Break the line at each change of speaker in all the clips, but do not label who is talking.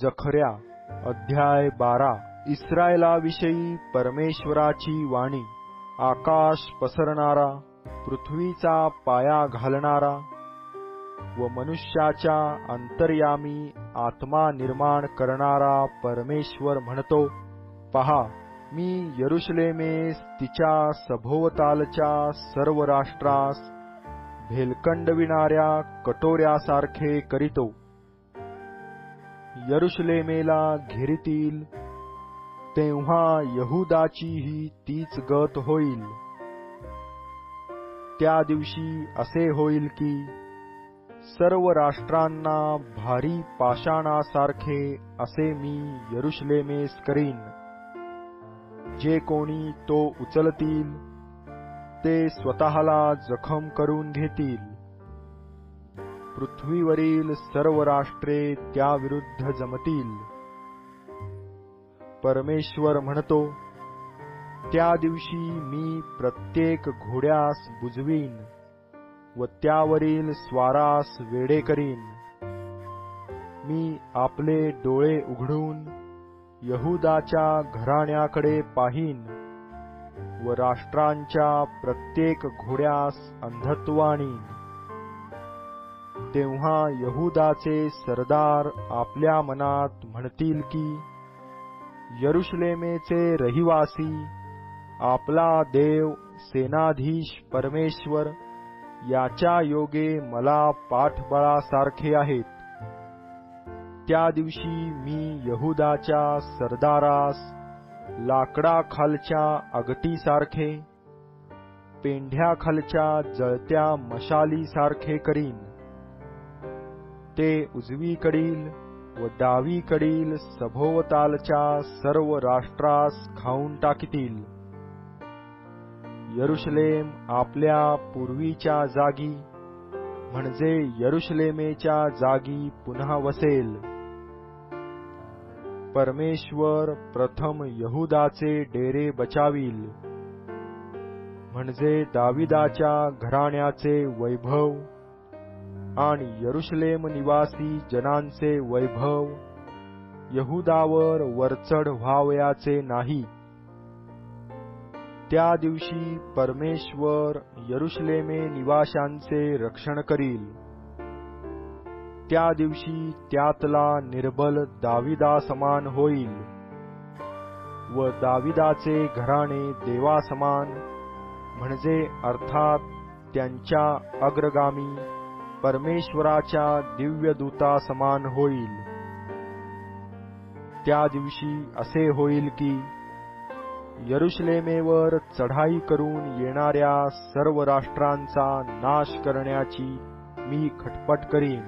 जखर्या अध्याय 12 इस्रायलाविषयी परमेश्वराची वाणी। आकाश पसरणारा, पृथ्वीचा पाया घालणारा व मनुष्याच्या अंतर्यामी आत्मा निर्माण करणारा परमेश्वर म्हणतो, पहा, मी यरुशलेमेस तिच्या सभोवतालच्या सर्व राष्ट्रास भेलकंडविणाऱ्या कटोऱ्यासारखे करीतो। यरुशलेमेला घेरीतील तेव्हा यहुदाचीही तीच गत होईल। त्या दिवशी असे होईल की सर्व राष्ट्रांना भारी पाषाणासारखे असे मी यरुशलेमेस करीन। जे कोणी तो उचलतील ते स्वतःला जखम करून घेतील। पृथ्वीवरील सर्व राष्ट्रे त्या विरुद्ध जमतील। परमेश्वर म्हणतो, त्या दिवशी मी प्रत्येक घोड्यास बुजवीन व त्यावरील स्वारास वेडे करीन। मी आपले डोळे उघडून यहुदाच्या घराण्याकडे पाहीन व राष्ट्रांच्या प्रत्येक घोड्यास अंधत्व आणीन। तेव्हा यहुदाचे सरदार आपल्या मनात म्हणतील की यरुशलेमेचे रहिवासी आपला देव सेनाधीश परमेश्वर याच्या योगे मला पाठबळासारखे आहेत। त्या दिवशी मी यहुदाच्या सरदारास लाकडाखालच्या अगटीसारखे, पेंढ्याखालच्या जळत्या मशालीसारखे करीन। ते उजवीकडील व डावीकडील सभोवतालच्या सर्व राष्ट्रास खाऊन टाकीतील। यरुशलेम आपल्या पूर्वीच्या जागी म्हणजे यरुशलेमेच्या जागी पुन्हा वसेल। परमेश्वर प्रथम यहुदाचे डेरे बचावील, म्हणजे दाविदाच्या घराण्याचे वैभव आणि यरुशलेम निवासी जनांचे वैभव यहुदावर वरचढ व्हावयाचे नाही। त्या दिवशी परमेश्वर यरुशलेमे निवाशांचे रक्षण करील। त्या दिवशी त्यातला निर्बल दाविदासमान होईल व दाविदाचे घराणे देवासमान म्हणजे अर्थात त्यांच्या अग्रगामी परमेश्वराच्या दिव्य दूतासमान होईल। त्या दिवशी असे होईल की यरुशलेमेवर चढाई करून येणाऱ्या सर्व राष्ट्रांचा नाश करण्याची मी खटपट करीन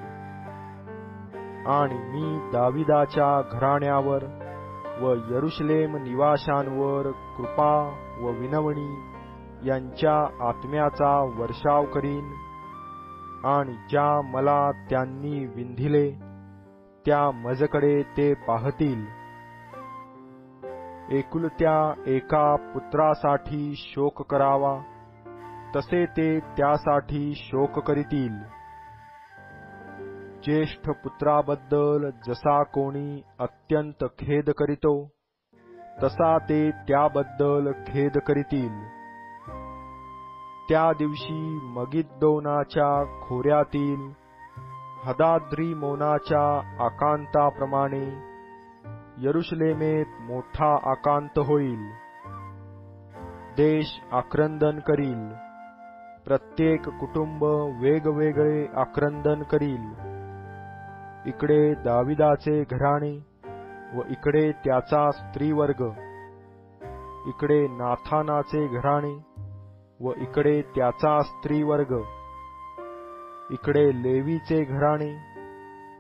आणि मी दाविदाच्या घराण्यावर व यरुशलेम निवाशांवर कृपा व विनवणी यांच्या आत्म्याचा वर्षाव करीन आणि ज्या मला त्यांनी विंधिले त्या मजकडे ते पाहतील। एकुलत्या एका पुत्रासाठी शोक करावा तसे ते त्यासाठी शोक करीतील। ज्येष्ठ पुत्राबद्दल जसा कोणी अत्यंत खेद करीतो तसा ते त्याबद्दल खेद करीतील। त्या दिवशी मगिद्दोनाच्या खोऱ्यातील हदाद्रिमोनाच्या आकांताप्रमाणे यरुशलेमेत मोठा आकांत होईल। देश आक्रंदन करील, प्रत्येक कुटुंब वेगवेगळे आक्रंदन करील। इकडे दाविदाचे घराणे व इकडे त्याचा स्त्रीवर्ग, इकडे नाथानाचे घराणे व इकडे त्याचा स्त्रीवर्ग, इकडे लेवीचे घराणे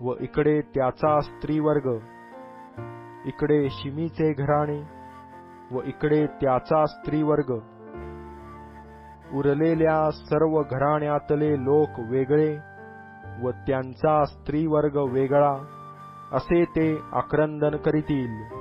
व इकडे त्याचा स्त्रीवर्ग, इकडे शिमीचे घराणे व इकडे त्याचा स्त्रीवर्ग। उरलेल्या सर्व घराण्यातले लोक वेगळे व त्यांचा स्त्रीवर्ग वेगळा असे ते आक्रंदन करीतील।